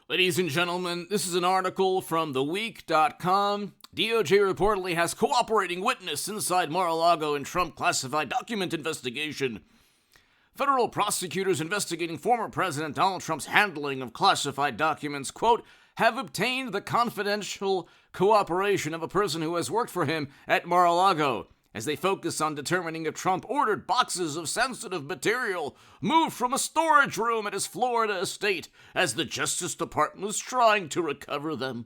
Ladies and gentlemen, this is an article from theweek.com. DOJ reportedly has cooperating witness inside Mar-A-Lago in Trump classified document investigation. Federal prosecutors investigating former President Donald Trump's handling of classified documents, quote, have obtained the confidential cooperation of a person who has worked for him at Mar-A-Lago, as they focus on determining if Trump ordered boxes of sensitive material moved from a storage room at his Florida estate as the Justice Department was trying to recover them.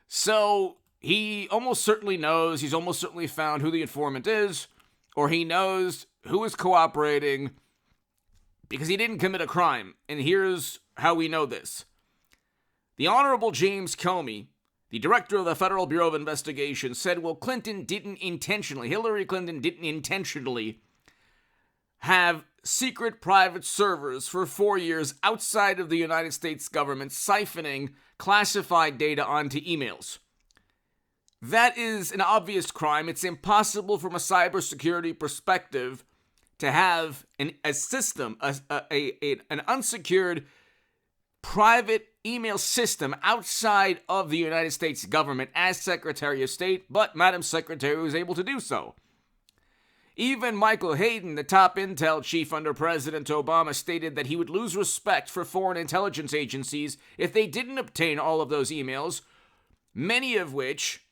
So, he almost certainly knows, he's almost certainly found who the informant is, or he knows who is cooperating because he didn't commit a crime. And here's how we know this. The Honorable James Comey, the director of the Federal Bureau of Investigation, said, Hillary Clinton didn't intentionally have secret private servers for 4 years outside of the United States government siphoning classified data onto emails. That is an obvious crime. It's impossible from a cybersecurity perspective to have an unsecured private email system outside of the United States government as Secretary of State, but Madam Secretary was able to do so. Even Michael Hayden, the top intel chief under President Obama, stated that he would lose respect for foreign intelligence agencies if they didn't obtain all of those emails, many of which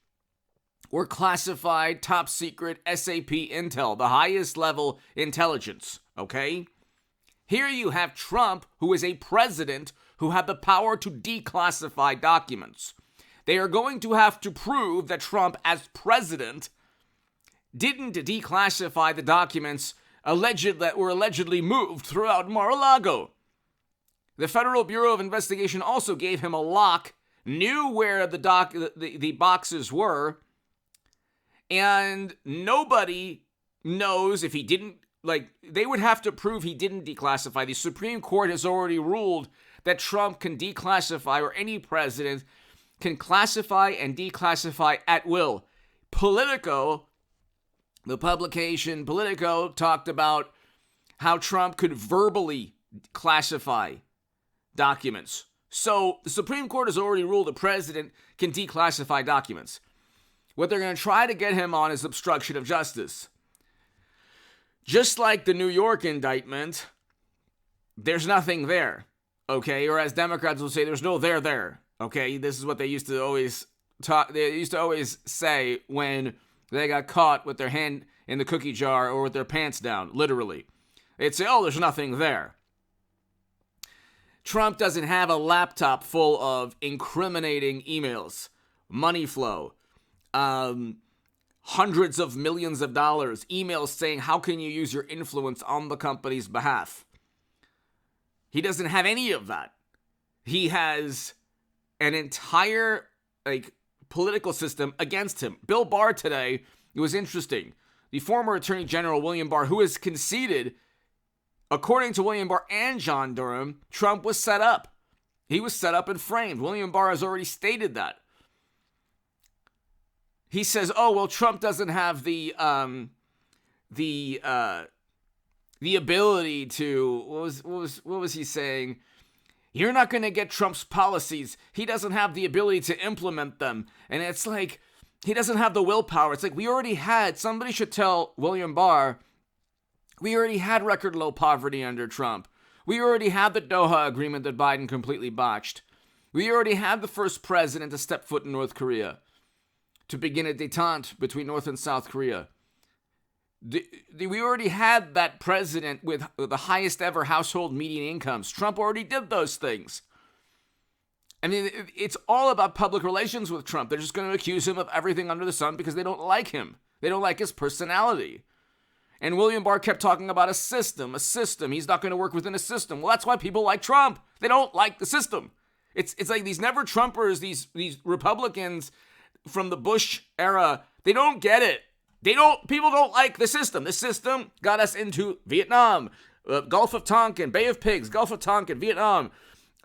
were classified top secret SAP intel, the highest level intelligence, okay? Here you have Trump, who is a president who had the power to declassify documents. They are going to have to prove that Trump, as president, didn't declassify the documents that were allegedly moved throughout Mar-A-Lago. The Federal Bureau of Investigation also gave him a lock, knew where the boxes were, and nobody knows if he didn't, they would have to prove he didn't declassify. The Supreme Court has already ruled that Trump can declassify, or any president can classify and declassify at will. Politico, the publication Politico, talked about how Trump could verbally classify documents. So the Supreme Court has already ruled the president can declassify documents. What they're going to try to get him on is obstruction of justice. Just like the New York indictment, there's nothing there. Okay, or as Democrats will say, there's no there. Okay, this is what they used to always talk. They used to always say when they got caught with their hand in the cookie jar or with their pants down, literally. They'd say, there's nothing there. Trump doesn't have a laptop full of incriminating emails, money flow, hundreds of millions of dollars, emails saying, how can you use your influence on the company's behalf? He doesn't have any of that. He has an entire political system against him. Bill Barr today, it was interesting. The former Attorney General William Barr, who has conceded, according to William Barr and John Durham, Trump was set up. He was set up and framed. William Barr has already stated that. He says, Trump doesn't have the ability to, what was he saying? You're not going to get Trump's policies. He doesn't have the ability to implement them. And it's like, he doesn't have the willpower. It's like, somebody should tell William Barr, we already had record low poverty under Trump. We already had the Doha agreement that Biden completely botched. We already had the first president to step foot in North Korea, to begin a détente between North and South Korea. We already had that president with the highest ever household median incomes. Trump already did those things. I mean, it's all about public relations with Trump. They're just going to accuse him of everything under the sun because they don't like him. They don't like his personality. And William Barr kept talking about a system. He's not going to work within a system. Well, that's why people like Trump. They don't like the system. It's like these never-Trumpers, these Republicans from the Bush era, they don't get it. People don't like the system. The system got us into Vietnam, Gulf of Tonkin, Bay of Pigs, Gulf of Tonkin, Vietnam,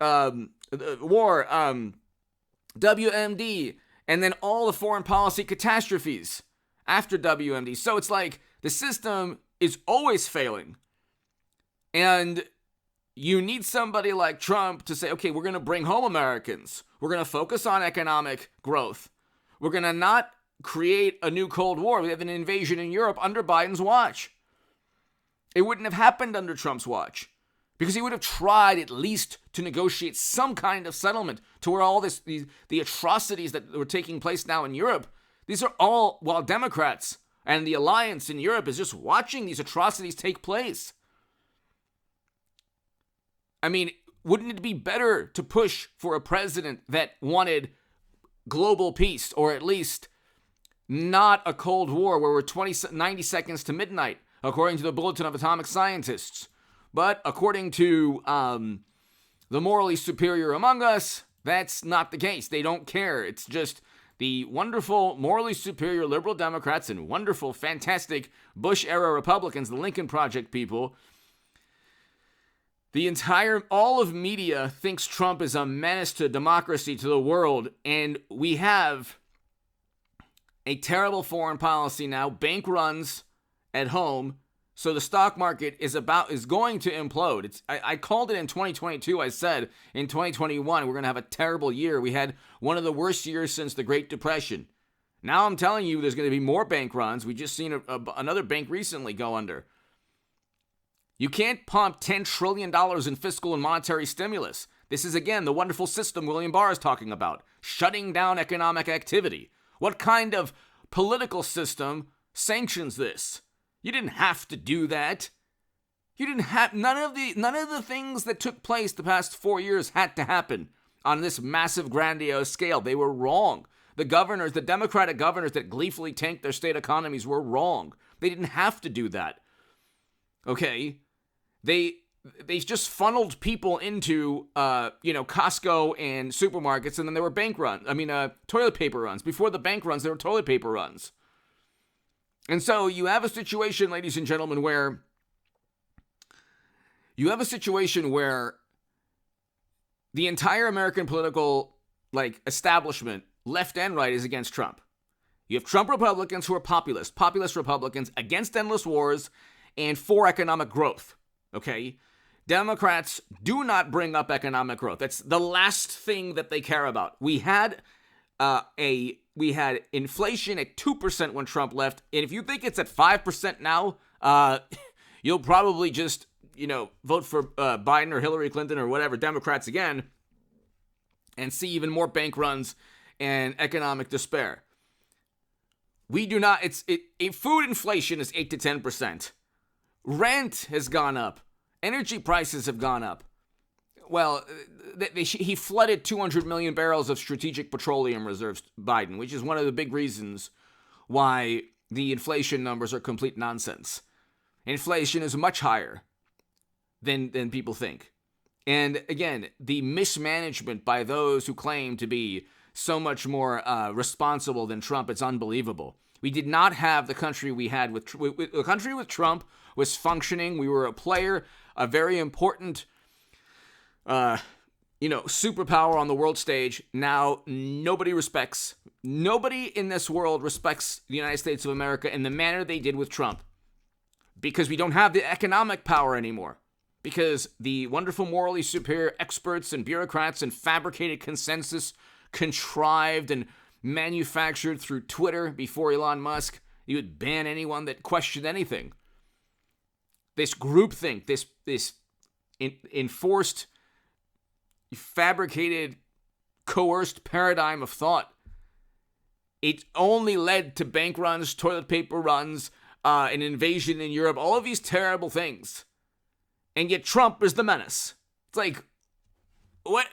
war, WMD, and then all the foreign policy catastrophes after WMD. So it's like the system is always failing. And you need somebody like Trump to say, okay, we're going to bring home Americans. We're going to focus on economic growth. We're going to not create a new Cold War. We have an invasion in Europe under Biden's watch. It wouldn't have happened under Trump's watch because he would have tried at least to negotiate some kind of settlement to where all the atrocities that were taking place now in Europe, these are all while Democrats and the alliance in Europe is just watching these atrocities take place. I mean, wouldn't it be better to push for a president that wanted global peace, or at least not a Cold War where we're 90 seconds to midnight, according to the Bulletin of Atomic Scientists? But according to the morally superior among us, that's not the case. They don't care. It's just the wonderful, morally superior liberal Democrats and wonderful, fantastic Bush-era Republicans, the Lincoln Project people. All of media thinks Trump is a menace to democracy, to the world, and we have a terrible foreign policy now, bank runs at home, so the stock market is going to implode. I called it in 2022. I said in 2021 we're going to have a terrible year. We had one of the worst years since the Great Depression. Now I'm telling you there's going to be more bank runs. We just seen another bank recently go under. You can't pump $10 trillion in fiscal and monetary stimulus. This is, again, the wonderful system William Barr is talking about, shutting down economic activity. What kind of political system sanctions this? You didn't have to do that. You didn't have none of the things that took place the past 4 years had to happen on this massive, grandiose scale. They were wrong. The Democratic governors that gleefully tanked their state economies were wrong. They didn't have to do that. Okay? They just funneled people into, Costco and supermarkets, and then there were toilet paper runs. Before the bank runs, there were toilet paper runs. And so you have a situation, ladies and gentlemen, where the entire American political, establishment, left and right, is against Trump. You have Trump Republicans who are populist Republicans against endless wars and for economic growth. Okay? Democrats do not bring up economic growth. That's the last thing that they care about. We had inflation at 2% when Trump left, and if you think it's at 5% now, you'll probably just, vote for Biden or Hillary Clinton or whatever, Democrats again, and see even more bank runs and economic despair. We do not. Food inflation is 8 to 10%. Rent has gone up. Energy prices have gone up. Well, he flooded 200 million barrels of strategic petroleum reserves, Biden, which is one of the big reasons why the inflation numbers are complete nonsense. Inflation is much higher than people think. And again, the mismanagement by those who claim to be so much more responsible than Trump, it's unbelievable. We did not have the country we had with the country with Trump was functioning. We were a player, a very important, superpower on the world stage. Now nobody in this world respects the United States of America in the manner they did with Trump, because we don't have the economic power anymore. Because the wonderful morally superior experts and bureaucrats and fabricated consensus contrived and manufactured through Twitter before Elon Musk, he would ban anyone that questioned anything. This groupthink, this enforced, fabricated, coerced paradigm of thought, it only led to bank runs, toilet paper runs, an invasion in Europe, all of these terrible things. And yet Trump is the menace. It's like, what,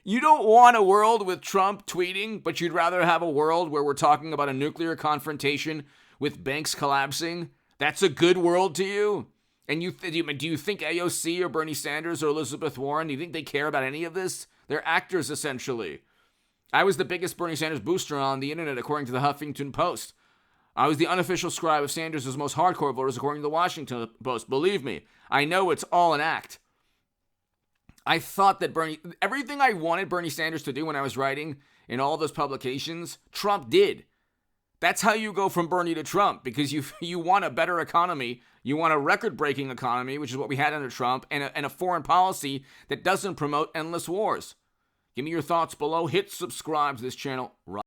you don't want a world with Trump tweeting, but you'd rather have a world where we're talking about a nuclear confrontation with banks collapsing? That's a good world to you? And do you think AOC or Bernie Sanders or Elizabeth Warren, do you think they care about any of this? They're actors, essentially. I was the biggest Bernie Sanders booster on the internet, according to the Huffington Post. I was the unofficial scribe of Sanders' most hardcore voters, according to the Washington Post. Believe me, I know it's all an act. I thought that everything I wanted Bernie Sanders to do when I was writing in all those publications, Trump did. That's how you go from Bernie to Trump, because you want a better economy. You want a record-breaking economy, which is what we had under Trump, and a foreign policy that doesn't promote endless wars. Give me your thoughts below. Hit subscribe to this channel right